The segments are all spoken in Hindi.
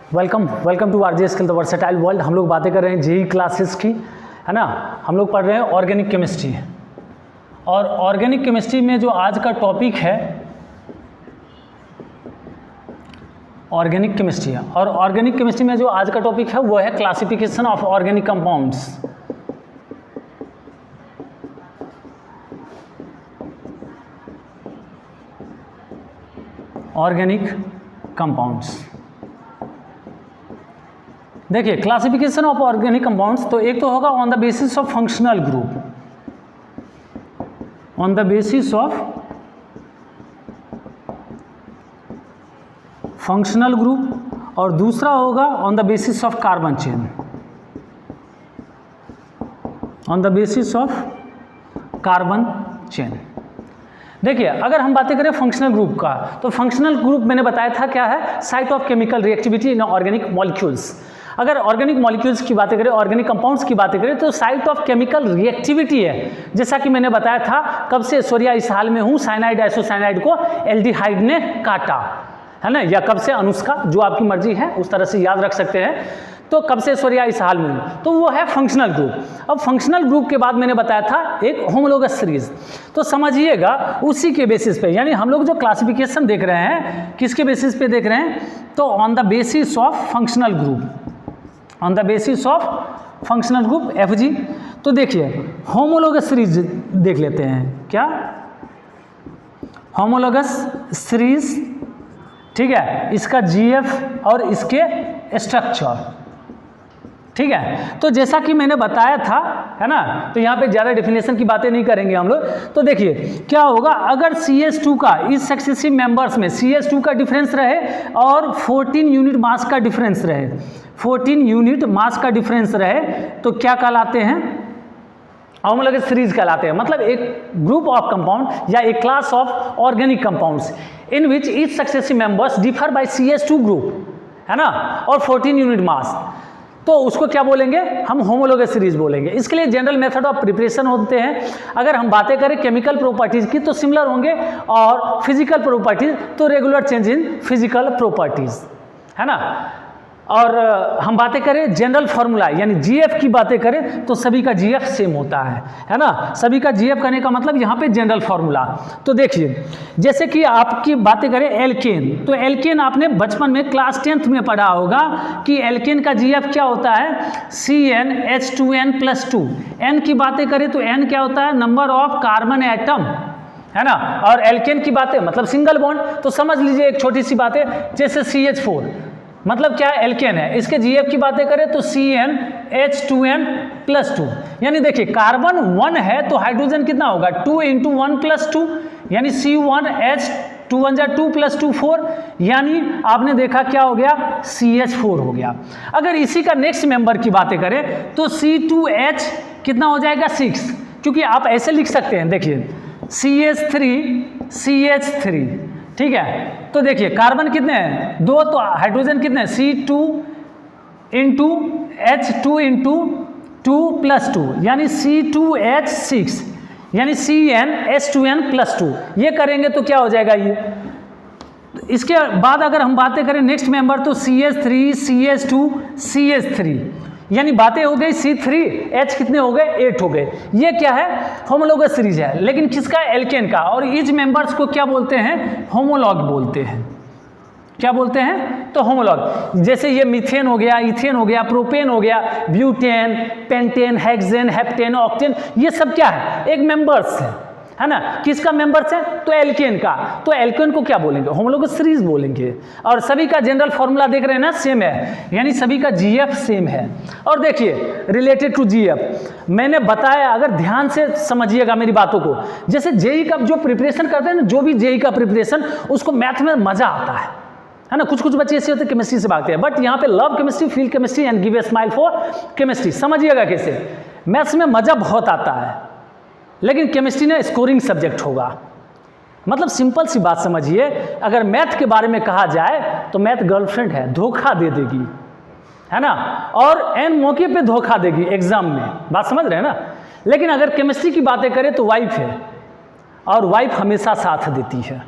Welcome to RJ skill the versatile world. हम लोग बातें कर रहे हैं जेई क्लासेस की, है ना। हम लोग पढ़ रहे हैं ऑर्गेनिक केमिस्ट्री, और ऑर्गेनिक केमिस्ट्री में जो आज का टॉपिक है ऑर्गेनिक केमिस्ट्री है, और ऑर्गेनिक केमिस्ट्री में जो आज का टॉपिक है वो है classification of organic compounds. Organic compounds, देखिए क्लासिफिकेशन ऑफ ऑर्गेनिक कंपाउंड्स, तो एक तो होगा on the basis of functional group, on the basis of functional group, और दूसरा होगा on the basis of carbon chain, on the basis of carbon chain. देखिए अगर हम बातें करें फंक्शनल ग्रुप का, तो फंक्शनल ग्रुप मैंने बताया था क्या है, site of chemical reactivity in organic molecules. अगर ऑर्गेनिक मॉलिक्यूल्स की बातें करें, ऑर्गेनिक कंपाउंड्स की बातें करें, तो साइट ऑफ केमिकल रिएक्टिविटी है। जैसा कि मैंने बताया था, कब से सोरिया इस हाल में हूँ, साइनाइड आइसोसाइनाइड को एल्डिहाइड ने काटा, है ना, या कब से अनुष्का, जो आपकी मर्जी है उस तरह से याद रख सकते हैं। तो कब से सोरिया इस हाल में हूँ, तो वो है फंक्शनल ग्रुप। अब फंक्शनल ग्रुप के बाद मैंने बताया था एक होमोलोगस सीरीज, तो समझिएगा उसी के बेसिस पे, यानी हम लोग जो क्लासिफिकेशन देख रहे हैं किसके बेसिस पे देख रहे हैं, तो on the basis of functional group, on the basis of functional group FG। तो देखिए होमोलोगस सीरीज देख लेते हैं, क्या होमोलोगस सीरीज, ठीक है, इसका GF और इसके स्ट्रक्चर, ठीक है। तो जैसा कि मैंने बताया था, है ना, तो यहाँ पे ज़्यादा डेफिनेशन की बातें नहीं करेंगे हम लोग। तो देखिए क्या होगा, अगर CH2 का इस सक्सेसिव मेंबर्स में CH2 का डिफरेंस रहे और 14 यूनिट मास का डिफरेंस रहे, 14 यूनिट मास का डिफरेंस रहे, तो क्या कहलाते हैं, होमोलोगस सीरीज कहलाते हैं। मतलब एक ग्रुप ऑफ कंपाउंड या एक class of organic compounds in which each successive members differ by CH2 group, है ना, और 14 यूनिट मास, तो उसको क्या बोलेंगे हम, होमोलोगस सीरीज बोलेंगे। इसके लिए जनरल मेथड ऑफ प्रिपरेशन होते हैं। अगर हम बातें करें केमिकल प्रॉपर्टीज की तो सिमिलर होंगे, और फिजिकल प्रॉपर्टीज तो regular change in physical properties, है ना। और हम बातें करें जनरल फार्मूला यानी GF की बातें करें तो सभी का GF सेम होता है ना। सभी का GF करने का मतलब यहाँ पे जनरल फार्मूला। तो देखिए जैसे कि आपकी बातें करें एल्केन, तो एल्केन आपने बचपन में क्लास 10th में पढ़ा होगा कि एल्केन का GF क्या होता है, CnH2n+2। N की बातें करें तो N क्या होता है, नंबर ऑफ कार्बन एटम, है ना। और एल्केन की बातें मतलब सिंगल बॉन्ड, तो समझ लीजिए एक छोटी सी बात है, जैसे CH4 मतलब क्या है, एल्केन है, इसके GF की बातें करें तो CnH2n+2। यानी देखिए कार्बन 1 है तो हाइड्रोजन कितना होगा, 2 × 1+2, यानी C1H2 4, यानी आपने देखा क्या हो गया, CH4 हो गया। अगर इसी का नेक्स्ट मेंबर की बातें करें तो C2H कितना हो जाएगा, 6, क्योंकि आप ऐसे लिख सकते हैं, देखिए CH3 ठीक है। तो देखिए कार्बन कितने हैं, 2, तो हाइड्रोजन कितने हैं, C2 × H2 × 2+2, यानी C2H6, यानी CnH2n+2। ये करेंगे तो क्या हो जाएगा ये। इसके बाद अगर हम बातें करें नेक्स्ट मेंबर तो CH3 CH2 CH3, यानी बातें हो गई C3H कितने हो गए, 8 हो गए। ये क्या है, होमोलोगस सीरीज है, लेकिन किसका, एल्केन का। और इच मेंबर्स को क्या बोलते हैं, होमोलॉग बोलते हैं। क्या बोलते हैं, तो होमोलॉग। जैसे ये मीथेन हो गया, इथेन हो गया, प्रोपेन हो गया, butane, pentane, hexane, heptane, octane, ये सब क्या है, एक मेंबर्स है ना। किसका मेंबर्स है, तो एल्केन का। तो एल्केन को क्या बोलेंगे, होमोलोगस सीरीज बोलेंगे। और सभी का जनरल फार्मूला देख रहे हैं ना, सेम है, यानी सभी का GF सेम है। और देखिए रिलेटेड टू GF मैंने बताया, अगर ध्यान से समझिएगा मेरी बातों को, जैसे जेई का जो प्रिपरेशन करते हैं ना, जो भी जेई का प्रिपरेशन, उसको मैथ में मजा आता है ना। कुछ बच्चे ऐसे होते हैं केमिस्ट्री से भागते हैं, बट यहाँ पे love chemistry, feel chemistry and give a smile for chemistry. समझिएगा कैसे, मैथ्स में मजा बहुत आता है, लेकिन केमिस्ट्री ने स्कोरिंग सब्जेक्ट होगा। मतलब सिंपल सी बात समझिए, अगर मैथ के बारे में कहा जाए तो मैथ गर्लफ्रेंड है, धोखा दे देगी, है ना, और एन मौके पे धोखा देगी एग्जाम में, बात समझ रहे हैं ना। लेकिन अगर केमिस्ट्री की बातें करें तो वाइफ है, और वाइफ हमेशा साथ देती है।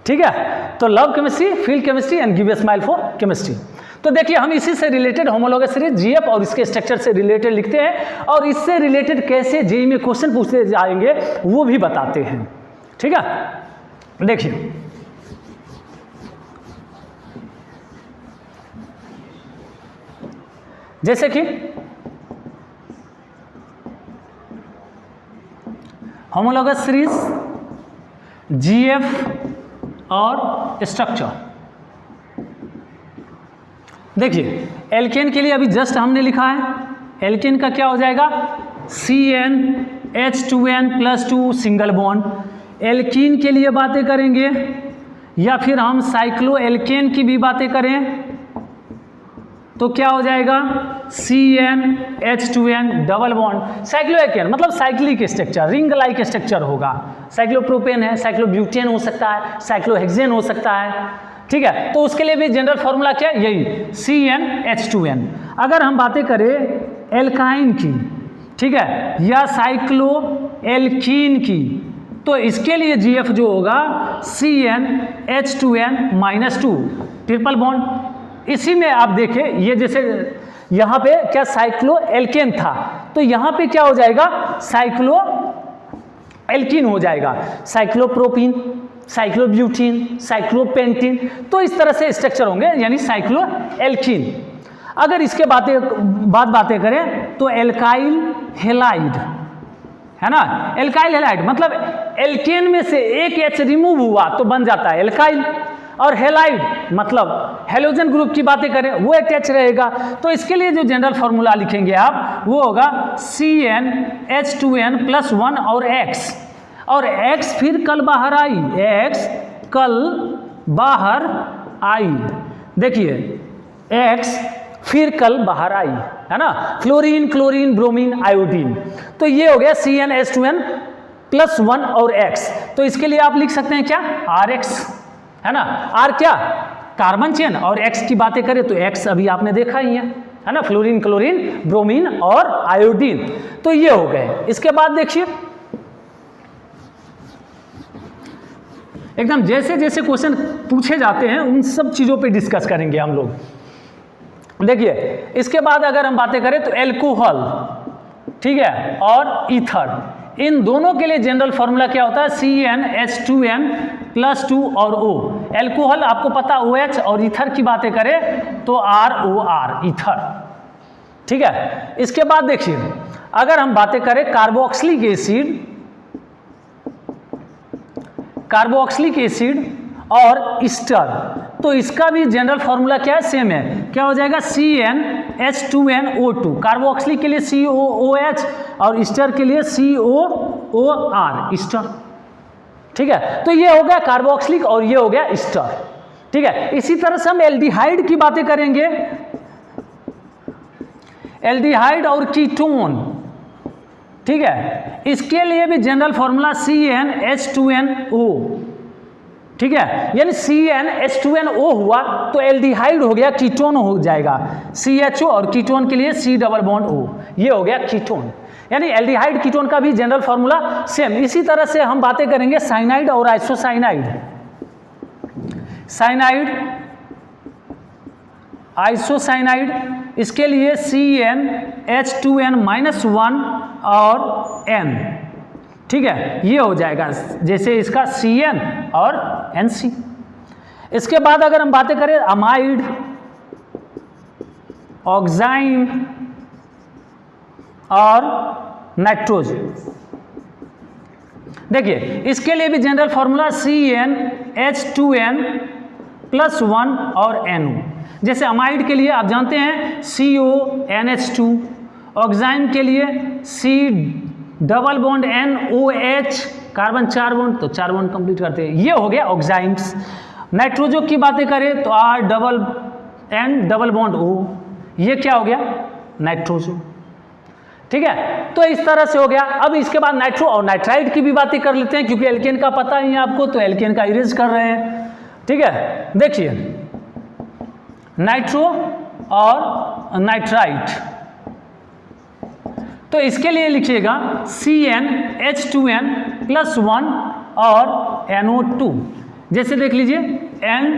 ठीक है, तो love chemistry, feel chemistry and give a smile for chemistry. तो देखिए हम इसी से रिलेटेड होमोलॉगस सीरीज जीएफ और इसके स्ट्रक्चर से रिलेटेड लिखते हैं और इससे रिलेटेड कैसे जेईई में क्वेश्चन पूछते जाएंगे वो भी बताते हैं। ठीक है, देखिए जैसे कि होमोलॉगस सीरीज, जीएफ और स्ट्रक्चर। देखिए एल्केन के लिए अभी जस्ट हमने लिखा है, एल्केन का क्या हो जाएगा CnH2n+2 सिंगल बॉन्ड। एल्कीन के लिए बातें करेंगे या फिर हम साइक्लो एल्केन की भी बातें करें तो क्या हो जाएगा CnH2n double bond. Cycloalkane मतलब cyclic structure, ring like structure होगा। साइक्लोप्रोपेन है, साइक्लोब्यूटेन हो सकता है, साइक्लोहेक्सेन हो सकता है। ठीक है, तो उसके लिए भी जनरल फॉर्मूला क्या है, यही CnH2n। अगर हम बातें करें एल्काइन की, ठीक है, या साइक्लो एल्कीन की, तो इसके लिए जीएफ जो होगा CnH2n-2 ट्रिपल बॉन्ड। इसी में आप देखें ये जैसे यहाँ पे क्या साइक्लो एल्केन था तो यहाँ पे क्या हो जाएगा साइक्लो एल्कीन हो जाएगा, साइक्लोप्रोपीन, साइक्लोब्यूटीन, साइक्लोपेंटीन, तो इस तरह से स्ट्रक्चर होंगे यानी साइक्लो एल्कीन। अगर इसके बातें करें तो एल्काइल हेलाइड है ना, एल्काइल हेलाइड मतलब एल्केन में से एक एच रिमूव हुआ तो बन जाता है एल्काइल, और हेलाइड मतलब हेलोजन ग्रुप की बातें करें वो अटैच रहेगा। तो इसके लिए जो जनरल फार्मूला लिखेंगे आप वो होगा CnH2n+1 और X, और X फिर कल बाहर आई, X कल बाहर आई, देखिए X फिर कल बाहर आई है ना, फ्लोरीन, क्लोरीन, ब्रोमीन, आयोडीन। तो ये हो गया CnH2n+1 और X। तो इसके लिए आप लिख सकते हैं क्या RX है ना, R क्या कार्बन चेन और X की बातें करें तो X अभी आपने देखा ही है ना, फ्लोरीन, क्लोरीन, ब्रोमीन और आयोडीन। तो ये हो गए। इसके बाद देखिए एकदम जैसे जैसे क्वेश्चन पूछे जाते हैं उन सब चीजों पे डिस्कस करेंगे हम लोग। देखिए इसके बाद अगर हम बातें करें तो एल्कोहल, ठीक है, और ईथर, इन दोनों के लिए जनरल फॉर्मूला क्या होता है CnH2n+2 और O। एल्कोहल आपको पता OH, और ईथर की बातें करें तो ROR ईथर। ठीक है, इसके बाद देखिए अगर हम बातें करें कार्बोक्सिलिक एसिड और ईस्टर, तो इसका भी जनरल फॉर्मूला क्या है सेम है, क्या हो जाएगा CnH2nO2। कार्बोक्सिलिक के लिए COOH और ईस्टर के लिए COOR ईस्टर। ठीक है, तो ये हो गया कार्बोक्सिलिक और ये हो गया ईस्टर। ठीक है, इसी तरह से हम एल्डिहाइड की बातें करेंगे, एल्डिहाइड और कीटोन। ठीक है, इसके लिए भी जनरल फॉर्मूला CnH2nO। ठीक है, यानी CnH2nO हुआ तो एल्डिहाइड हो गया, कीटोन हो जाएगा CHO, और कीटोन के लिए C डबल बॉन्ड O, ये हो गया कीटोन। यानी एल्डिहाइड कीटोन का भी जनरल फॉर्मूला सेम। इसी तरह से हम बातें करेंगे साइनाइड और आइसोसाइनाइड। साइनाइड, आइसोसाइनाइड, इसके लिए CnH2n-1 और N। ठीक है, ये हो जाएगा जैसे इसका Cn और NC। इसके बाद अगर हम बातें करें अमाइड, ऑक्साइन और नाइट्रोज, देखिए इसके लिए भी जनरल फॉर्मूला CnH2n+1 और NO। जैसे अमाइड के लिए आप जानते हैं CONH2, ऑक्साइन के लिए C double bond NOH, carbon 4 bond, तो 4 बॉन्ड कंप्लीट करते हैं, ये हो गया ऑक्साइन्स। नाइट्रोजो की बातें करें तो R double N double bond O, ये क्या हो गया नाइट्रोजो। ठीक है, तो इस तरह से हो गया। अब इसके बाद नाइट्रो और नाइट्राइड की भी बातें कर लेते हैं क्योंकि एल्केन का पता ही है आपको, तो एल्केन का इरेज कर रहे हैं। ठीक है, देखिए नाइट्रो और नाइट्राइट, तो इसके लिए लिखिएगा CnH2n+1 और NO2। जैसे देख लीजिए N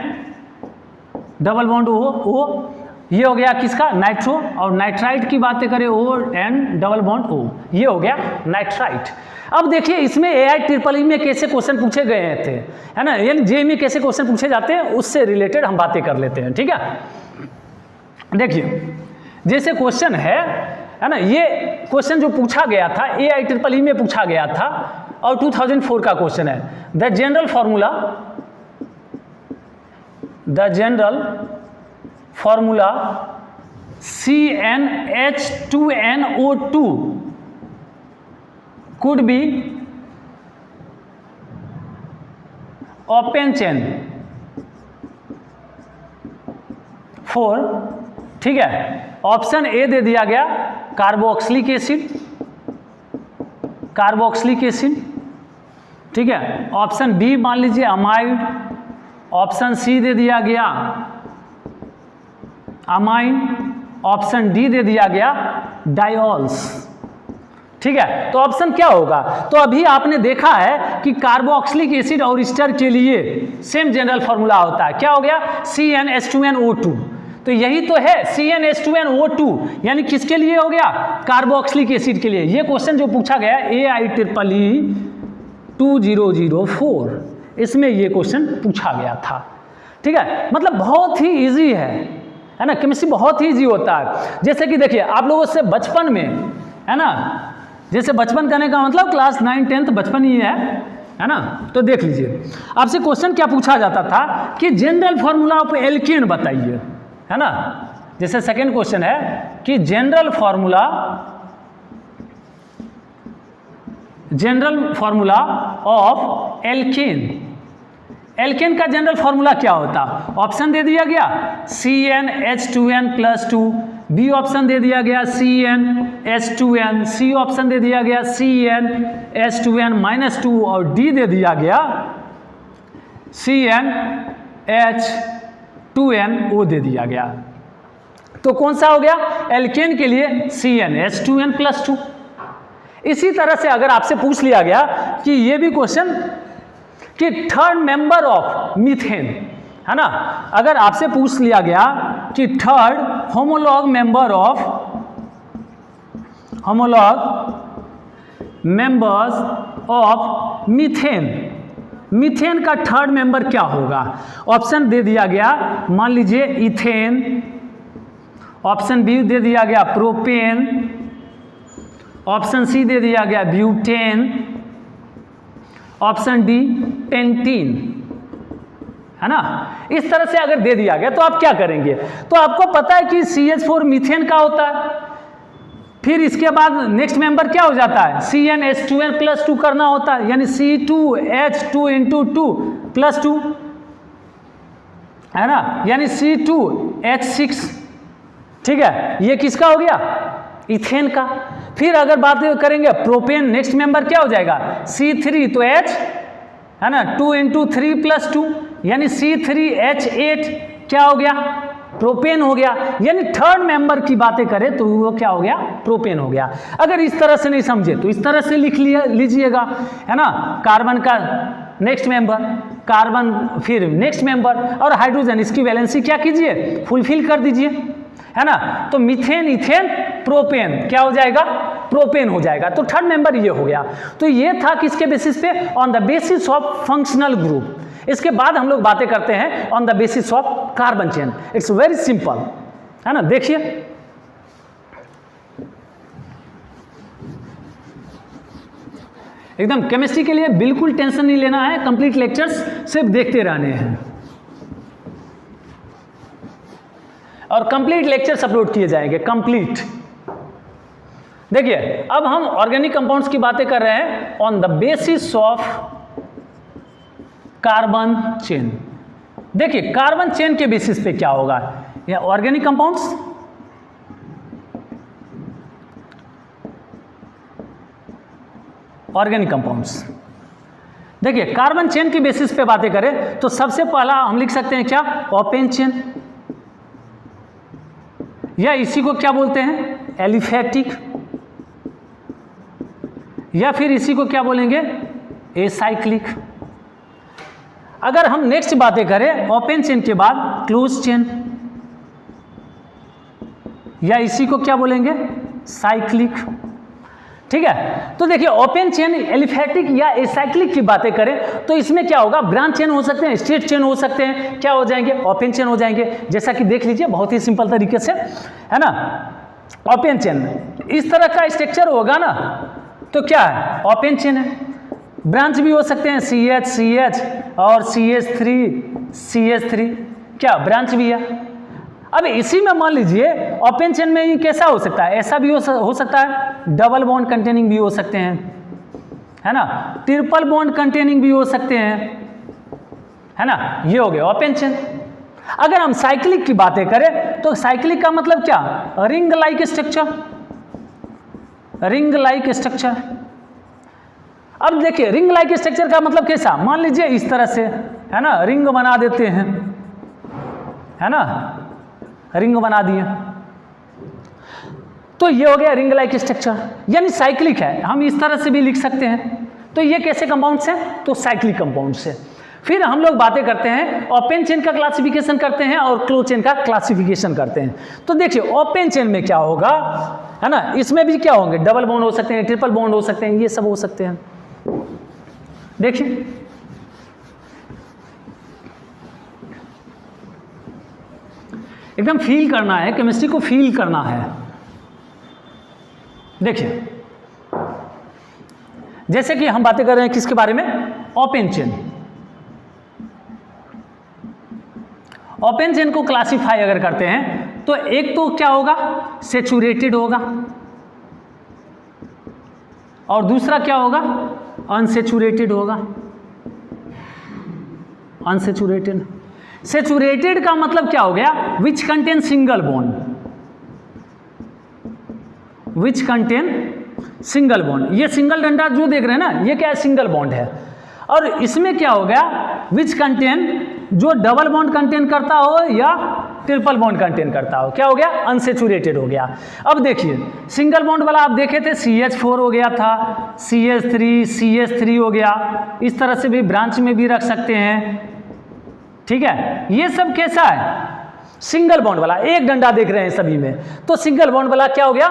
डबल बॉन्ड O, ये हो गया किसका, नाइट्रो, और नाइट्राइट की बातें करें ON डबल बॉन्ड O, ये हो गया नाइट्राइट। अब देखिए इसमें AIEEE में कैसे क्वेश्चन पूछे गए थे, है ना, यानी JEE में कैसे क्वेश्चन पूछे जाते हैं उससे रिलेटेड हम बातें कर लेते हैं, ठीक है। देखिए जैसे क्वेश्चन है ना, ये क्वेश्चन जो पूछा गया था AIEEE में पूछा गया था और 2004 का क्वेश्चन है। The general formula CnH2nO2 could be open chain for, ठीक है, ऑप्शन ए दे दिया गया कार्बोक्सिलिक एसिड, ठीक है, ऑप्शन बी मान लीजिए अमाइड, ऑप्शन सी दे दिया गया अमाइन, ऑप्शन डी दे दिया गया डायोल्स, ठीक है। तो ऑप्शन क्या होगा, तो अभी आपने देखा है कि कार्बोक्सिलिक एसिड और ईस्टर के लिए सेम जनरल फॉर्मूला होता है, क्या हो गया, CnH2nO2, तो यही तो है CnH2nO2, यानी किसके लिए हो गया, कार्बोक्सिलिक एसिड के लिए। ये क्वेश्चन जो पूछा गया AIEEE 2004, इसमें ये क्वेश्चन पूछा गया था, ठीक है। मतलब बहुत ही इजी है ना, केमिस्ट्री बहुत ही इजी होता है। जैसे कि देखिए आप लोगों से बचपन में, है ना, जैसे बचपन करने का मतलब क्लास 9, 10 बचपन ही है ना। तो देख लीजिए आपसे क्वेश्चन क्या पूछा जाता था कि जनरल फॉर्मूला ऑफ एल्केन बताइए, है ना। जैसे सेकेंड क्वेश्चन है कि जनरल फॉर्मूला ऑफ एल्केन का जनरल फॉर्मूला क्या होता, ऑप्शन दे दिया गया CnH2n+2, बी ऑप्शन दे दिया गया CnH2n, सी ऑप्शन दे दिया गया CnH2n-2 और डी दे दिया गया CnH2nO दे दिया गया। तो कौन सा हो गया, एल्केन के लिए CnH2n+2। इसी तरह से अगर आपसे पूछ लिया गया कि ये भी क्वेश्चन कि थर्ड मेंबर ऑफ मीथेन, है ना, अगर आपसे पूछ लिया गया कि third homologue members of methane का थर्ड मेंबर क्या होगा, ऑप्शन दे दिया गया मान लीजिए इथेन, ऑप्शन बी दे दिया गया प्रोपेन, ऑप्शन सी दे दिया गया ब्यूटेन, ऑप्शन डी पेंटीन, है ना। इस तरह से अगर दे दिया गया तो आप क्या करेंगे, तो आपको पता है कि CH4 मीथेन का होता है, फिर इसके बाद नेक्स्ट मेंबर क्या हो जाता है CnH2n+2 करना होता है, यानी C2H2 × 2 है ना, यानी C2H6, ठीक है, ये किसका हो गया, इथेन का। फिर अगर बात करेंगे प्रोपेन, नेक्स्ट मेंबर क्या हो जाएगा C3, तो H, है ना, 2 × 3 + 2 यानी C3H8 क्या हो गया, प्रोपेन हो गया। यानी थर्ड मेंबर की बातें करें तो वो क्या हो गया, प्रोपेन हो गया। अगर इस तरह से नहीं समझे तो इस तरह से लिख लीजिएगा, है ना, कार्बन का नेक्स्ट मेंबर, कार्बन फिर नेक्स्ट मेंबर और हाइड्रोजन, इसकी वैलेंसी क्या कीजिए, फुलफिल कर दीजिए, है ना। तो मीथेन, इथेन, प्रोपेन क्या हो जाएगा, प्रोपेन हो जाएगा। तो थर्ड मेंबर ये हो गया। तो ये था किसके बेसिस पे, on the basis of functional group. इसके बाद हम लोग बातें करते हैं on the basis of carbon chain. It's very simple, है ना। देखिए एकदम केमिस्ट्री के लिए बिल्कुल टेंशन नहीं लेना है, कंप्लीट लेक्चर्स सिर्फ देखते रहने हैं और कंप्लीट लेक्चर्स अपलोड किए जाएंगे, कंप्लीट। देखिए अब हम ऑर्गेनिक कंपाउंड्स की बातें कर रहे हैं on the basis of carbon chain. देखिए कार्बन चेन के बेसिस पे क्या होगा, या ऑर्गेनिक कंपाउंड्स, ऑर्गेनिक कंपाउंड्स। देखिए कार्बन चेन की बेसिस पे बातें करें तो सबसे पहला हम लिख सकते हैं क्या, ओपन चेन, या इसी को क्या बोलते हैं एलिफैटिक, या फिर इसी को क्या बोलेंगे एसाइक्लिक। अगर हम नेक्स्ट बातें करें ओपन चेन के बाद क्लोज चेन, या इसी को क्या बोलेंगे, साइक्लिक। ठीक है, तो देखिए ओपन चेन एलिफैटिक या एसाइक्लिक की बातें करें तो इसमें क्या होगा, ब्रांच चेन हो सकते हैं, स्ट्रेट चेन हो सकते हैं, क्या हो जाएंगे, ओपन चेन हो जाएंगे। जैसा कि देख लीजिए बहुत ही सिंपल तरीके से, है ना। ओपन चेन इस तरह का स्ट्रक्चर होगा ना तो क्या है, ओपन चेन है। ब्रांच भी हो सकते हैं CH CH और CH3 क्या ब्रांच भी है। अब इसी में मान लीजिए ओपन चेन में ही कैसा हो सकता है, ऐसा भी हो सकता है, डबल बॉन्ड कंटेनिंग भी हो सकते हैं, है ना, ट्रिपल बॉन्ड कंटेनिंग भी हो सकते हैं, है ना। ये हो गया ओपन चेन। अगर हम साइक्लिक की बातें करें तो साइक्लिक का मतलब क्या, ring like structure, ring like structure. अब देखिए रिंग लाइक स्ट्रक्चर का मतलब कैसा, मान लीजिए इस तरह से, है ना, रिंग बना देते हैं, है ना, रिंग बना दिए, तो ये हो गया रिंग लाइक स्ट्रक्चर, यानी साइक्लिक है। हम इस तरह से भी लिख सकते हैं। तो ये कैसे कंपाउंड से, तो साइक्लिक कंपाउंड से। फिर हम लोग बातें करते हैं ओपन चेन का क्लासिफिकेशन करते हैं और क्लोज चेन का क्लासिफिकेशन करते हैं। तो देखिए ओपन चेन में क्या होगा, है ना, इसमें भी क्या होंगे, डबल बॉन्ड हो सकते हैं, ट्रिपल बॉन्ड हो सकते हैं, ये सब हो सकते हैं। देखिए एकदम फील करना है, केमिस्ट्री को फील करना है। देखिए जैसे कि हम बातें कर रहे हैं किसके बारे में, ओपन चेन। ओपन चेन को क्लासिफाई अगर करते हैं तो एक तो क्या होगा, सैचुरेटेड होगा, और दूसरा क्या होगा, अनसैचुरेटेड होगा। अनसैचुरेटेड, सैचुरेटेड का मतलब क्या हो गया, विच कंटेन सिंगल बॉन्ड, विच कंटेन सिंगल बॉन्ड। ये सिंगल डंडा जो देख रहे हैं ना, ये क्या है, सिंगल बॉन्ड है। और इसमें क्या हो गया, विच कंटेन, जो डबल बॉन्ड कंटेन करता हो या ट्रिपल बॉन्ड कंटेन करता हो, क्या हो गया, अनसैचुरेटेड हो गया। अब देखिए सिंगल बॉन्ड वाला आप देखे थे CH4 हो गया था, CH3 हो गया, इस तरह से भी ब्रांच में भी रख सकते हैं। ठीक है, ये सब कैसा है, सिंगल बॉन्ड वाला, एक डंडा देख रहे हैं सभी में, तो सिंगल बॉन्ड वाला क्या हो गया,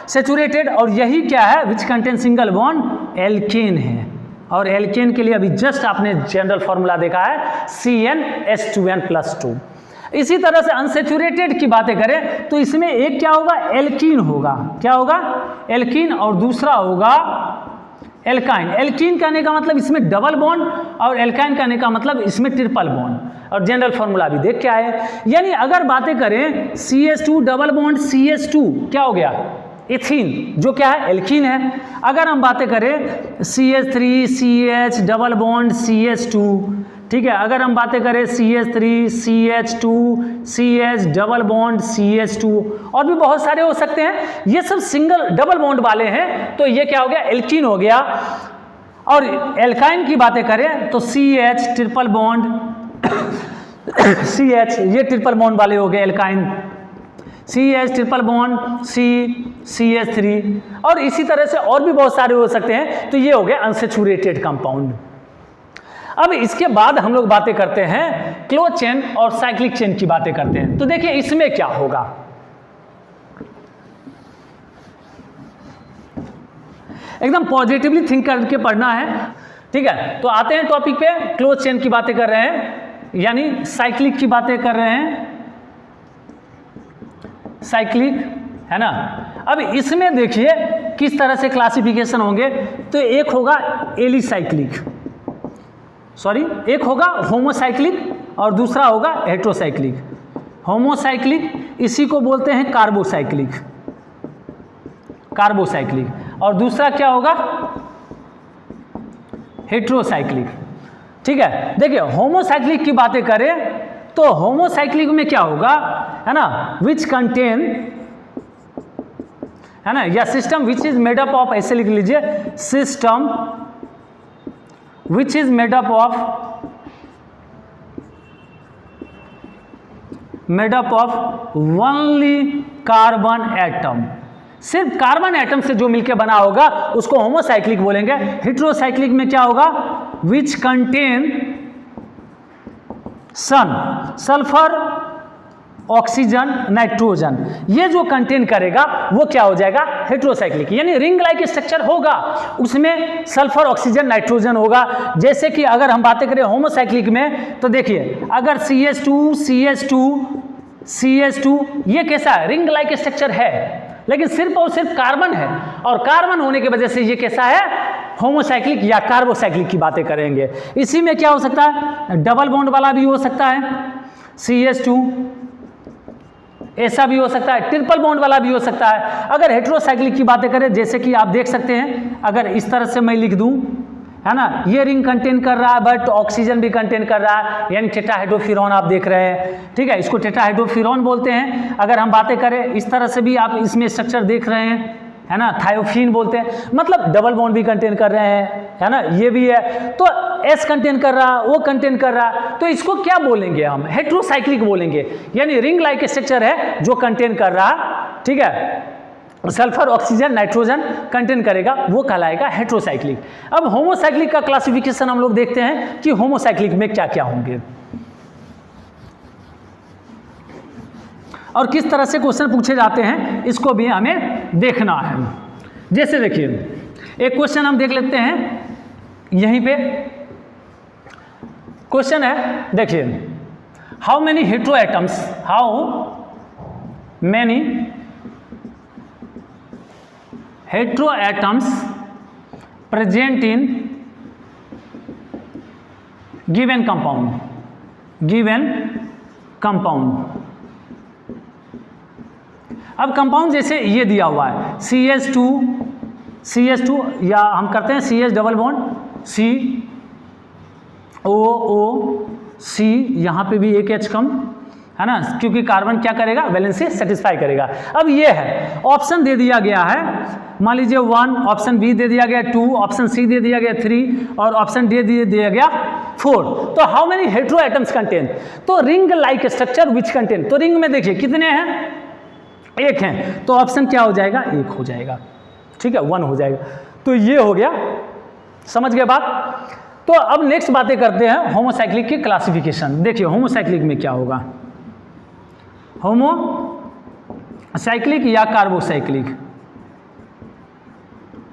सैचुरेटेड। और यही क्या है, which contain single bond, alkane है। और एल्केन के लिए अभी जस्ट आपने जनरल फॉर्मूला देखा है, CnH2n+2। इसी तरह से अनसैचुरेटेड की बातें करें तो इसमें एक क्या होगा, एल्कीन होगा, क्या होगा, एल्कीन, और दूसरा होगा एल्काइन। एल्कीन कहने का मतलब इसमें डबल बॉन्ड, और एल्काइन कहने का मतलब इसमें ट्रिपल बॉन्ड, और जनरल फॉर्मूला भी देख के आए। यानी अगर बातें करें CH2 डबल बॉन्ड CH2 क्या हो गया, एथीन, जो क्या है, एल्कीन है। अगर हम बातें करें CH3 CH double bond CH2, ठीक है, अगर हम बातें करें CH3 CH2 CH double bond CH2, और भी बहुत सारे हो सकते हैं, ये सब सिंगल डबल बॉन्ड वाले हैं, तो ये क्या हो गया, एल्कीन हो गया। और एल्काइन की बातें करें तो CH ट्रिपल बॉन्ड CH, ये ट्रिपल बॉन्ड वाले हो गए alkyne, CH triple bond CH3, और इसी तरह से और भी बहुत सारे हो सकते हैं। तो ये हो गया अनसैचुरेटेड कंपाउंड। अब इसके बाद हम लोग बातें करते हैं क्लोज चेन और साइक्लिक चेन की बातें करते हैं। तो देखिए इसमें क्या होगा, एकदम पॉजिटिवली थिंक करके पढ़ना है। ठीक है, तो आते हैं टॉपिक पे, क्लोज चेन की बातें कर रहे हैं, यानी साइक्लिक की बातें कर रहे हैं, साइक्लिक, है ना। अब इसमें देखिए किस तरह से क्लासिफिकेशन होंगे। तो एक होगा एलिसाइक्लिक, सॉरी, एक होगा होमोसाइक्लिक और दूसरा होगा हेट्रोसाइक्लिक। होमोसाइक्लिक इसी को बोलते हैं कार्बोसाइक्लिक, कार्बोसाइक्लिक, और दूसरा क्या होगा, हेट्रोसाइक्लिक। ठीक है, देखिए होमोसाइक्लिक की बातें करें तो होमोसाइक्लिक में क्या होगा, है ना, विच कंटेन, है ना, या system which is made up of, ऐसे लिख लीजिए, system which is made up of only carbon atom, सिर्फ कार्बन एटम से जो मिलकर बना होगा उसको होमोसाइक्लिक बोलेंगे। हेट्रोसाइक्लिक में क्या होगा, which contain sun, sulphur, oxygen, nitrogen, ये जो कंटेन करेगा वो क्या हो जाएगा, हेट्रोसाइक्लिक, यानी रिंग लाइक स्ट्रक्चर होगा, उसमें सल्फर, ऑक्सीजन, नाइट्रोजन होगा। जैसे कि अगर हम बातें करें होमोसाइक्लिक में, तो देखिए अगर CH2 CH2 CH2 ये कैसा है, रिंग लाइक स्ट्रक्चर है, लेकिन सिर्फ और सिर्फ कार्बन है, और कार्बन होने की वजह से ये कैसा है, होमोसाइक्लिक या कार्बोसाइक्लिक की बातें करेंगे। इसी में क्या हो सकता है, डबल बॉन्ड वाला भी हो सकता है, CH2 ऐसा भी हो सकता है, ट्रिपल बॉन्ड वाला भी हो सकता है। अगर हेट्रोसाइक्लिक की बातें करें, जैसे कि आप देख सकते हैं, अगर इस तरह से मैं लिख दूं, है ना, ये रिंग कंटेन कर रहा है बट ऑक्सीजन भी कंटेन कर रहा है, यानी टेट्राहाइड्रोफिरॉन आप देख रहे हैं, ठीक है, इसको टेट्राहाइड्रोफिरॉन बोलते हैं। अगर हम बातें करें इस तरह से भी आप इसमें स्ट्रक्चर देख रहे हैं, है ना, थायोफीन बोलते हैं, मतलब डबल बॉन्ड भी कंटेन कर रहे हैं, है ना, ये भी है, तो S कंटेन कर रहा, वो कंटेन कर रहा, तो इसको क्या बोलेंगे हम, हेट्रोसाइक्लिक बोलेंगे, यानी रिंग लाइक स्ट्रक्चर है जो कंटेन कर रहा, ठीक है, सल्फर, ऑक्सीजन, नाइट्रोजन कंटेन करेगा, वो कहलाएगा हेट्रोसाइक्लिक। अब होमोसाइक्लिक का क्लासिफिकेशन हम लोग देखते हैं कि होमोसाइक्लिक में क्या क्या होंगे और किस तरह से क्वेश्चन पूछे जाते हैं, इसको भी हमें देखना है। जैसे देखिए एक क्वेश्चन हम देख लेते हैं, यहीं पे क्वेश्चन है, देखिए how many hetero atoms, how many hetero atoms present in given compound, given compound. अब कंपाउंड जैसे ये दिया हुआ है CH2 या हम करते हैं CH डबल बॉन्ड COOC, यहाँ पे भी एक H कम, है ना, क्योंकि कार्बन क्या करेगा, वैलेंसी सेटिस्फाई करेगा। अब ये है, ऑप्शन दे दिया गया है, मान लीजिए 1, ऑप्शन बी दे दिया गया 2, ऑप्शन सी दे दिया गया 3 और ऑप्शन डी दे दिया गया 4। तो how many hetero atoms contain, तो ring like structure which contain, तो रिंग में देखिए कितने हैं, एक हैं, तो ऑप्शन क्या हो जाएगा, 1 हो जाएगा, ठीक है, 1 हो जाएगा। तो ये हो गया, समझ गए बात। तो अब नेक्स्ट बातें करते हैं होमोसाइक्लिक की क्लासिफिकेशन। देखिए होमोसाइक्लिक में क्या होगा, होमोसाइक्लिक या कार्बोसाइक्लिक,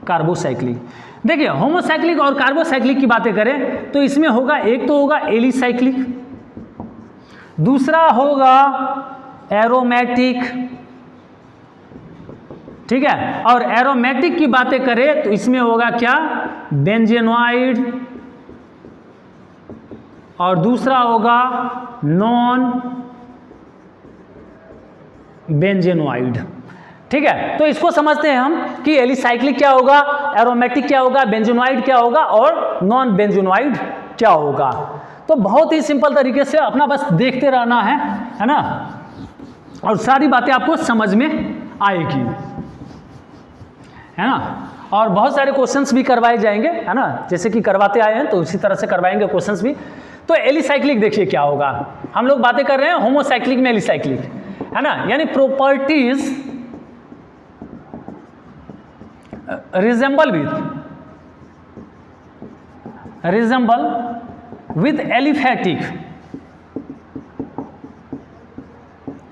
कार्बोसाइक्लिक। देखिए होमोसाइक्लिक और कार्बोसाइक्लिक की बातें करें तो इसमें होगा, एक तो होगा एलिसाइक्लिक, दूसरा होगा एरोमेटिक, ठीक है, और एरोमेटिक की बातें करें तो इसमें होगा क्या, बेंजेनॉइड, और दूसरा होगा नॉन बेंजेनॉइड, ठीक है। तो इसको समझते हैं हम कि एलिसाइक्लिक क्या होगा, एरोमेटिक क्या होगा, बेंजेनॉइड क्या होगा और नॉन बेंजेनॉइड क्या होगा। तो बहुत ही सिंपल तरीके से अपना बस देखते रहना है ना, और सारी बातें आपको समझ में आएगी, है ना। और बहुत सारे क्वेश्चंस भी करवाए जाएंगे, है ना, जैसे कि करवाते आए हैं तो उसी तरह से करवाएंगे क्वेश्चंस भी। तो एलिसाइक्लिक देखिए क्या होगा, हम लोग बातें कर रहे हैं होमोसाइक्लिक में एलिसाइक्लिक, है ना, यानी प्रॉपर्टीज रिजेंबल विथ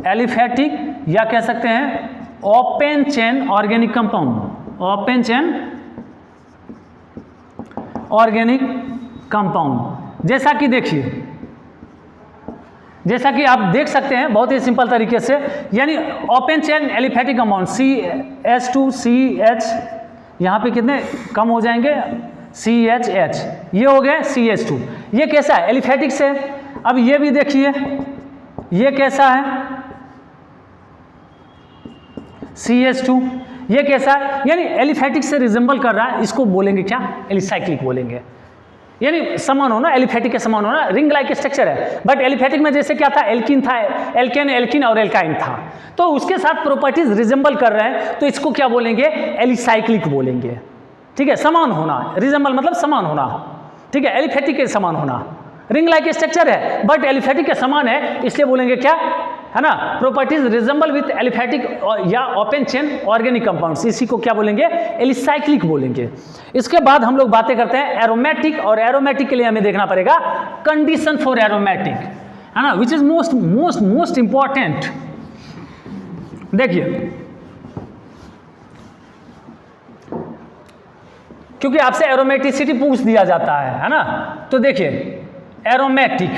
एलिफैटिक या कह सकते हैं open chain organic compound, open chain organic compound. जैसा कि देखिए, जैसा कि आप देख सकते हैं बहुत ही सिंपल तरीके से, यानी open chain aliphatic compound CH2CH, यहाँ पे कितने कम हो जाएंगे, CHH, ये हो गए CH2, ये कैसा है, एलिफैटिक से। अब ये भी देखिए, ये कैसा है, CH2, ये कैसा है, यानी एलिफैटिक से रिजेंबल कर रहा है, इसको बोलेंगे क्या, एलिसाइक्लिक बोलेंगे, यानी समान होना, एलिफैटिक के समान होना, रिंग लाइक स्ट्रक्चर है। बट एलिफैटिक में जैसे क्या था, एल्किन था, एल्केन और एल्काइन था, तो उसके साथ प्रॉपर्टीज रिजेंबल कर रहे हैं, तो इसको क्या बोलेंगे, एलिसाइक्लिक बोलेंगे, ठीक है। समान होना, रिजेंबल मतलब समान होना, ठीक है, एलिफैटिक के समान होना, रिंग लाइक स्ट्रक्चर है बट एलिफैटिक के समान है, इसलिए बोलेंगे क्या, है ना, प्रॉपर्टीज रिजेंबल विथ एलिफैटिक या ओपन चेन ऑर्गेनिक कंपाउंड्स, इसी को क्या बोलेंगे, एलिसाइक्लिक बोलेंगे। इसके बाद हम लोग बातें करते हैं एरोमेटिक, और एरोमेटिक के लिए हमें देखना पड़ेगा कंडीशन फॉर एरोमेटिक, है ना, which is most most most important. देखिए, क्योंकि आपसे एरोमेटिसिटी पूछ दिया जाता है ना, तो देखिए एरोमेटिक,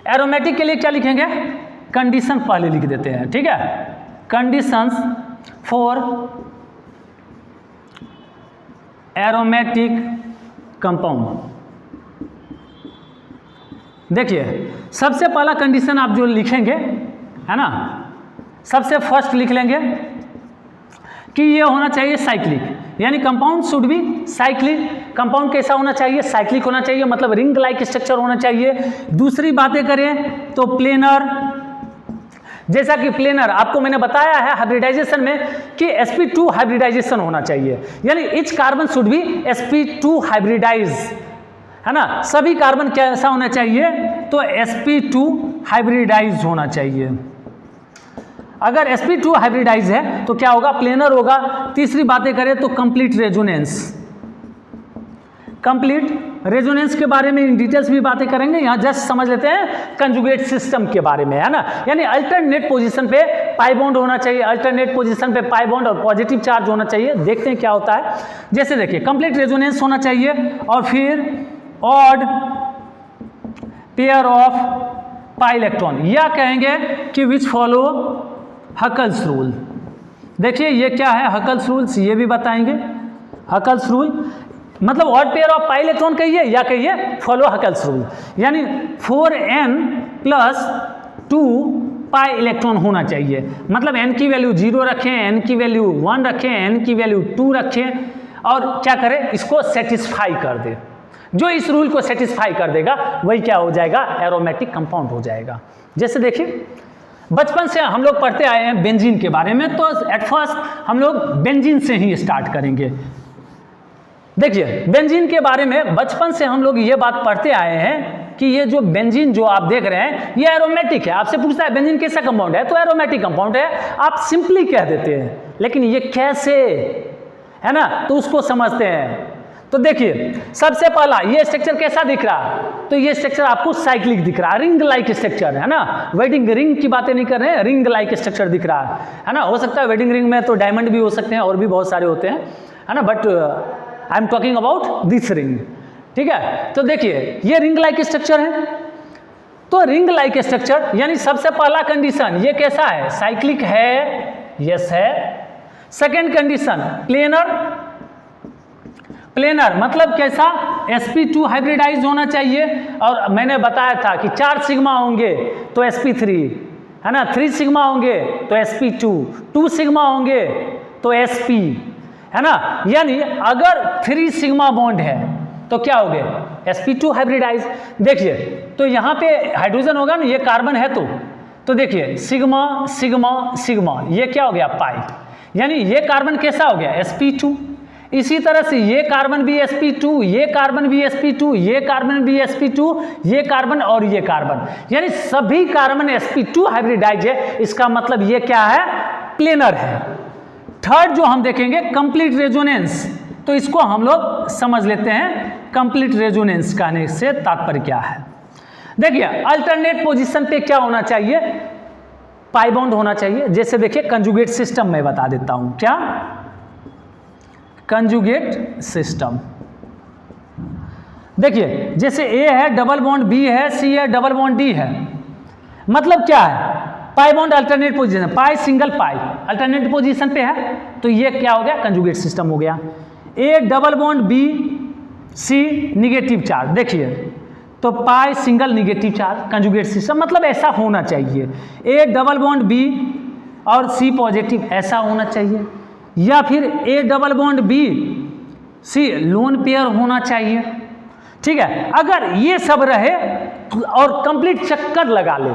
एरोमेटिक के लिए क्या लिखेंगे, कंडीशन पहले लिख देते हैं, ठीक है, कंडीशंस फॉर एरोमेटिक कंपाउंड। देखिए सबसे पहला कंडीशन आप जो लिखेंगे है ना, सबसे फर्स्ट लिख लेंगे कि ये होना चाहिए साइक्लिक, यानी compound should be cyclic. Compound कैसा होना चाहिए, साइक्लिक होना चाहिए, मतलब रिंग लाइक स्ट्रक्चर होना चाहिए। दूसरी बातें करें तो प्लेनर, जैसा कि प्लेनर आपको मैंने बताया है हाइब्रिडाइजेशन में कि sp2 हाइब्रिडाइजेशन होना चाहिए, यानी each carbon should be sp2 hybridise, है ना, सभी कार्बन कैसा होना चाहिए, तो sp2 हाइब्रिडाइज होना चाहिए। अगर sp2 हाइब्रिडाइज है तो क्या होगा, प्लेनर होगा। तीसरी बातें करें तो कंप्लीट रेजोनेंस, कंप्लीट रेजोनेंस के बारे में इन डिटेल्स भी बातें करेंगे, यहाँ जस्ट समझ लेते हैं कंजुगेट सिस्टम के बारे में, है ना, यानी अल्टरनेट पोजीशन पे पाई बॉन्ड होना चाहिए, अल्टरनेट पोजीशन पे पाई बॉन्ड और पॉजिटिव चार्ज होना चाहिए। देखते हैं क्या होता है। जैसे देखिए कंप्लीट रेजोनेंस होना चाहिए और फिर odd pair of pi electron, या कहेंगे कि विच फॉलो हकल्स रूल। देखिए ये क्या है हकल्स रूल्स, ये भी बताएंगे। हकल्स रूल मतलब odd pair of pi electron कहिए या कहिए फॉलो हकल्स रूल, यानी 4n + 2 पाई इलेक्ट्रॉन होना चाहिए। मतलब n की वैल्यू 0 रखें, n की वैल्यू 1 रखें, n की वैल्यू 2 रखें और क्या करें, इसको सेटिस्फाई कर दे। जो इस रूल को सेटिस्फाई कर देगा वही क्या हो जाएगा, एरोमेटिक कंपाउंड हो जाएगा। जैसे देखिए बचपन से हम लोग पढ़ते आए हैं बेंजीन के बारे में, तो एट फर्स्ट हम लोग बेंजीन से ही स्टार्ट करेंगे। देखिए बेंजीन के बारे में बचपन से हम लोग ये बात पढ़ते आए हैं कि ये जो बेंजीन जो आप देख रहे हैं ये एरोमेटिक है। आपसे पूछता है बेंजीन कैसा कंपाउंड है, तो एरोमेटिक कंपाउंड है, आप सिंपली कह देते हैं, लेकिन ये कैसे है ना, तो उसको समझते हैं। तो देखिए सबसे पहला ये स्ट्रक्चर कैसा दिख रहा है, तो ये स्ट्रक्चर आपको साइक्लिक दिख रहा है, रिंग लाइक स्ट्रक्चर है ना, वेडिंग रिंग की बातें नहीं कर रहे हैं, रिंग लाइक स्ट्रक्चर दिख रहा है ना। हो सकता है वेडिंग रिंग में तो डायमंड भी हो सकते हैं और भी बहुत सारे होते हैं, है ना, but I am talking about this ring, ठीक है। तो देखिए ये रिंग लाइक स्ट्रक्चर है, तो रिंग लाइक स्ट्रक्चर यानी सबसे पहला कंडीशन ये कैसा है, साइक्लिक है, यस है। सेकेंड कंडीशन प्लेनर, प्लेनर मतलब कैसा, sp2 हाइब्रिडाइज होना चाहिए, और मैंने बताया था कि 4 सिग्मा होंगे तो sp3, है ना, 3 सिग्मा होंगे तो sp2, 2 सिग्मा होंगे तो sp, है ना, यानी अगर 3 सिग्मा बॉन्ड है तो क्या हो गए, sp2 हाइब्रिडाइज। देखिए तो यहाँ पे हाइड्रोजन होगा ना, ये कार्बन है तो देखिए सिग्मा सिग्मा सिग्मा, ये क्या हो गया पाई, यानी ये कार्बन कैसा हो गया sp2। इसी तरह से ये कार्बन भी sp2, ये कार्बन भी sp2, ये कार्बन भी sp2, ये कार्बन और ये कार्बन, यानी सभी कार्बन sp2 हाइब्रिडाइज है। इसका मतलब ये क्या है, प्लेनर है। थर्ड जो हम देखेंगे कंप्लीट रेजोनेंस, तो इसको हम लोग समझ लेते हैं कंप्लीट रेजोनेंस कहने से तात्पर्य क्या है। देखिए अल्टरनेट पोजीशन पे क्या होना चाहिए, पाई बॉन्ड होना चाहिए। जैसे देखिए कंजुगेट सिस्टम में बता देता हूं, क्या कंजुगेट सिस्टम। देखिए जैसे A है डबल बॉन्ड B है, C है डबल बॉन्ड D है, मतलब क्या है, पाई बॉन्ड अल्टरनेट पोजीशन, पाई सिंगल पाई अल्टरनेट पोजीशन पे है, तो ये क्या हो गया, कंजुगेट सिस्टम हो गया। A double bond B C negative charge, देखिए तो pi single negative charge conjugate system, मतलब ऐसा होना चाहिए। A डबल बॉन्ड B और C पॉजिटिव, ऐसा होना चाहिए। या फिर A double bond B C lone pair होना चाहिए, ठीक है। अगर ये सब रहे और कंप्लीट चक्कर लगा ले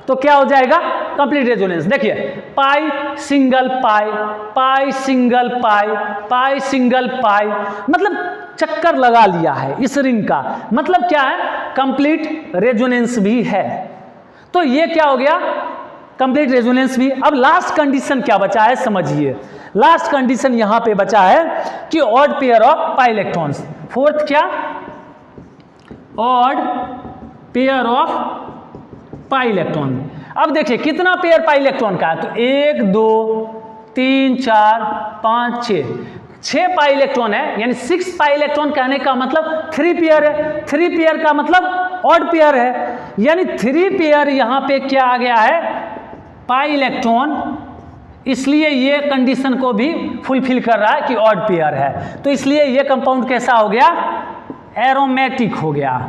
तो क्या हो जाएगा, कंप्लीट रेजोनेंस। देखिए पाई सिंगल पाई, पाई सिंगल पाई, पाई सिंगल पाई, मतलब चक्कर लगा लिया है इस रिंग का, मतलब क्या है, कंप्लीट रेजोनेंस भी है। तो ये क्या हो गया, कंप्लीट रेजोनेंस भी। अब लास्ट कंडीशन क्या बचा है समझिए, लास्ट कंडीशन यहां पे बचा है कि odd pair of pi electrons. Fourth क्या, odd pair of pi electron. अब देखिए कितना पेयर पाई इलेक्ट्रॉन का है, तो 1 2 3 4 5 6 पाई इलेक्ट्रॉन है, यानी 6 पाई इलेक्ट्रॉन कहने का मतलब 3 पेयर है। 3 पेयर का मतलब ऑड पेयर है, यानी 3 पेयर यहाँ पे क्या आ गया है, पाई इलेक्ट्रॉन, इसलिए ये कंडीशन को भी फुलफिल कर रहा है कि ऑड पेयर है। तो इसलिए ये कंपाउंड कैसा हो गया, एरोमेटिक हो गया।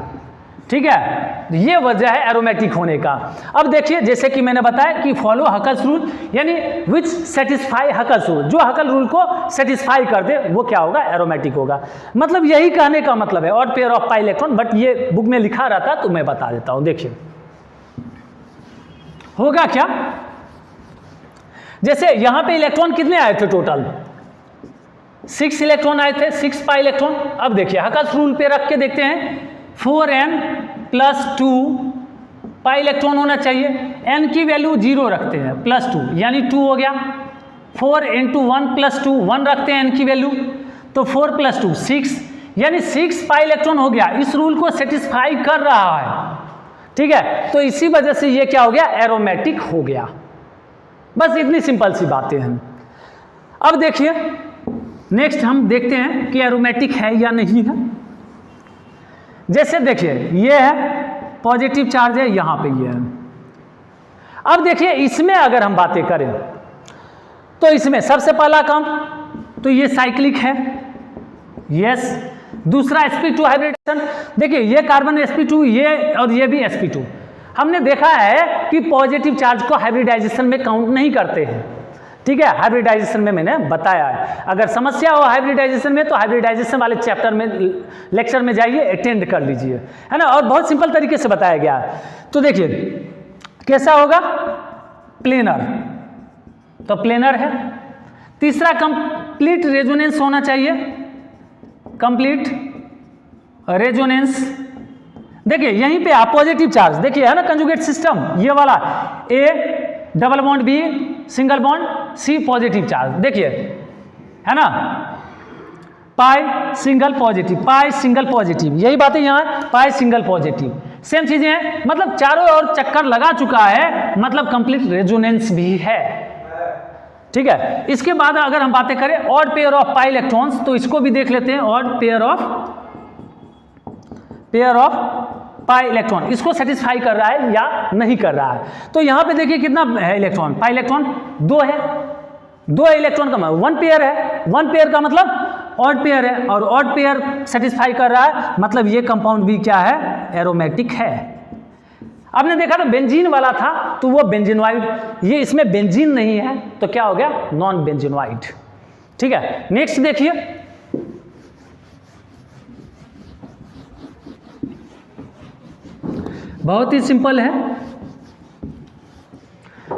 ठीक है, ये वजह है एरोमेटिक होने का। अब देखिए जैसे कि मैंने बताया कि फॉलो हकल्स रूल, यानी विच सेटिस्फाई हकल्स रूल, जो हकल रूल को सेटिस्फाई कर दे वो क्या होगा, एरोमेटिक होगा। मतलब यही कहने का मतलब है, odd pair of pi electron, but ये बुक में लिखा रहता तो मैं बता देता हूं। देखिए होगा क्या, जैसे यहां पे इलेक्ट्रॉन कितने आए थे, टोटल 6 इलेक्ट्रॉन आए थे, 6 पाई इलेक्ट्रॉन। अब देखिए हकल्स रूल पे रख के देखते हैं, 4n + 2 पाई इलेक्ट्रॉन होना चाहिए, n की वैल्यू 0 रखते हैं, +2 यानी 2 हो गया। 4 × 1 + 2 1 रखते हैं n की वैल्यू, तो 4 + 2 6, यानी 6 पाई इलेक्ट्रॉन हो गया। इस रूल को सेटिस्फाई कर रहा है, ठीक है, तो इसी वजह से ये क्या हो गया, एरोमेटिक हो गया। बस इतनी सिंपल सी बातें हैं। अब देखिए नेक्स्ट हम देखते हैं कि एरोमेटिक है या नहीं है। जैसे देखिए ये है पॉजिटिव चार्ज है, यहां पे ये है। अब देखिए इसमें अगर हम बातें करें तो इसमें सबसे पहला काम तो ये साइक्लिक है, यस। दूसरा sp2 हाइब्रिडेशन, देखिए ये कार्बन sp2 ये और ये भी sp2। हमने देखा है कि पॉजिटिव चार्ज को हाइब्रिडाइजेशन में काउंट नहीं करते हैं, ठीक है, हाइब्रिडाइजेशन में मैंने बताया है। अगर समस्या हो हाइब्रिडाइजेशन में तो हाइब्रिडाइजेशन वाले चैप्टर में, लेक्चर में जाइए, अटेंड कर लीजिए, है ना, और बहुत सिंपल तरीके से बताया गया है। तो देखिए कैसा होगा, प्लेनर, तो प्लेनर है। तीसरा कंप्लीट रेजोनेंस होना चाहिए, कंप्लीट रेजोनेंस। देखिए यहीं पे आप पॉजिटिव चार्ज देखिए है ना, कंजुगेट सिस्टम ये वाला, A double bond B single bond C positive charge, देखिए है ना, पाई सिंगल पॉजिटिव, पाई सिंगल पॉजिटिव, यही बातें यहाँ, पाई सिंगल पॉजिटिव, सेम चीजें हैं। मतलब चारों ओर चक्कर लगा चुका है, मतलब कंप्लीट रेजोनेंस भी है, ठीक है। इसके बाद अगर हम बातें करें odd pair of pi electrons, तो इसको भी देख लेते हैं, odd pair of pi electron, इसको सेटिस्फाई कर रहा है या नहीं कर रहा है। तो यहां पे देखिए कितना है इलेक्ट्रॉन, पाई इलेक्ट्रॉन 2 है, 2 इलेक्ट्रॉन का मतलब 1 पेयर है, 1 पेयर का मतलब ऑड पेयर है, और ऑड पेयर सेटिस्फाई कर रहा है, मतलब ये कंपाउंड भी क्या है, एरोमेटिक है। आपने देखा था बेंजीन वाला था तो वो बेंजीनोइड, ये इसमें बेंजीन नहीं है तो क्या हो गया, नॉन बेंजीनोइड, ठीक है। नेक्स्ट देखिए, बहुत ही सिंपल है।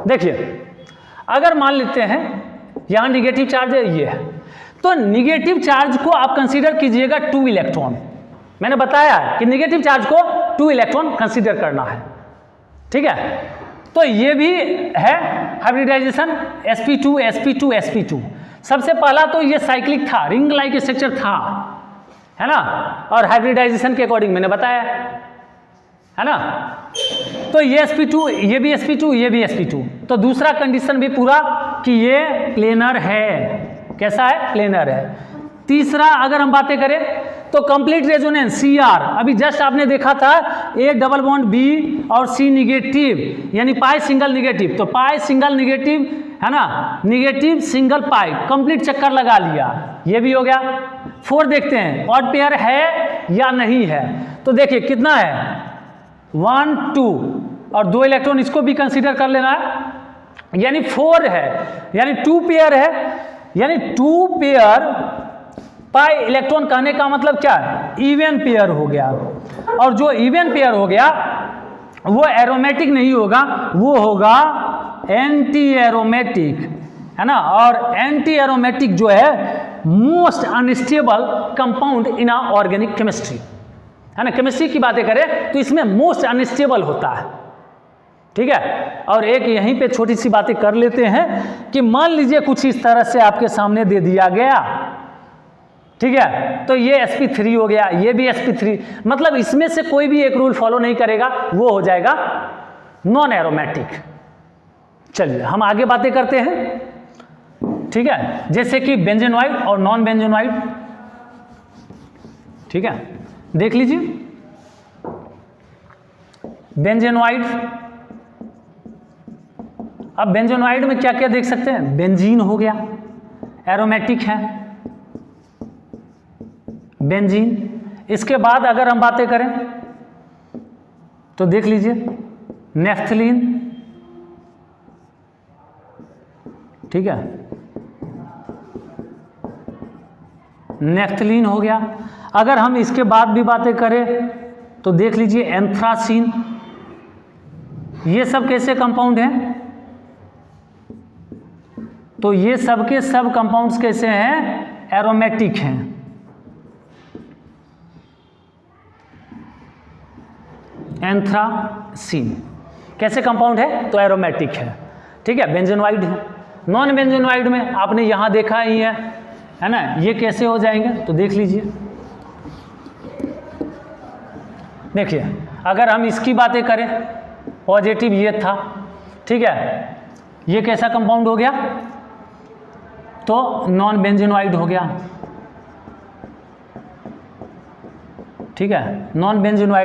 देखिए अगर मान लेते हैं यहां निगेटिव चार्ज है, ये है, तो निगेटिव चार्ज को आप कंसीडर कीजिएगा 2 इलेक्ट्रॉन। मैंने बताया कि निगेटिव चार्ज को 2 इलेक्ट्रॉन कंसीडर करना है, ठीक है। तो ये भी है हाइब्रिडाइजेशन, sp2 sp2 sp2। सबसे पहला तो ये साइक्लिक था, रिंग लाइक स्ट्रक्चर था, है ना, और हाइब्रिडाइजेशन के अकॉर्डिंग मैंने बताया है ना। तो ये sp2, ये भी sp2, ये भी sp2, तो दूसरा कंडीशन भी पूरा कि ये प्लेनर है, कैसा है, प्लेनर है। तीसरा अगर हम बातें करें तो कंप्लीट रेजोनेंस Cr, अभी जस्ट आपने देखा था A डबल बॉन्ड B और C निगेटिव, यानी पाई सिंगल निगेटिव, तो पाई सिंगल निगेटिव है ना, निगेटिव सिंगल पाई, कंप्लीट चक्कर लगा लिया, ये भी हो गया। 4 देखते हैं ऑड पेयर है या नहीं है, तो देखिए कितना है, 1 2 और 2 इलेक्ट्रॉन, इसको भी कंसीडर कर लेना है, यानी 4 है, यानी 2 पेयर है, यानी 2 पेयर पाई इलेक्ट्रॉन कहने का मतलब क्या है, इवन पेयर हो गया। और जो इवन पेयर हो गया वो एरोमेटिक नहीं होगा, वो होगा एंटी एरोमेटिक, है ना। और एंटी एरोमेटिक जो है most unstable compound in organic chemistry, है ना। केमिस्ट्री की बातें करें तो इसमें मोस्ट अनस्टेबल होता है, ठीक है। और एक यहीं पे छोटी सी बातें कर लेते हैं कि मान लीजिए कुछ इस तरह से आपके सामने दे दिया गया, ठीक है, तो ये sp3 हो गया, ये भी sp3, मतलब इसमें से कोई भी एक रूल फॉलो नहीं करेगा, वो हो जाएगा नॉन एरोमेटिक। चलिए हम आगे बातें करते हैं। ठीक है, जैसे कि बेंजेनोइड और नॉन बेंजेनोइड। ठीक है, देख लीजिए बेंजेनोइड। अब बेंजेनोइड में क्या क्या देख सकते हैं, बेंजीन हो गया, एरोमेटिक है बेंजीन। इसके बाद अगर हम बातें करें तो देख लीजिए नेफ्थलीन। ठीक है, नेफ्थलीन हो गया। अगर हम इसके बाद भी बातें करें तो देख लीजिए एंथ्रासीन। ये सब कैसे कंपाउंड हैं, तो ये सब के सब कंपाउंड्स कैसे हैं, एरोमेटिक हैं। एंथ्रासीन कैसे कंपाउंड है, तो एरोमेटिक है। ठीक है, बेंजेनोइड है। नॉन बेंजेनोइड में आपने यहां देखा ही है ना, ये कैसे हो जाएंगे, तो देख लीजिए। देखिए अगर हम इसकी बातें करें, पॉजिटिव ये था, ठीक है, ये कैसा कंपाउंड हो गया, तो नॉन बेंजेनोइड हो गया। ठीक है, नॉन बेंजेनोइड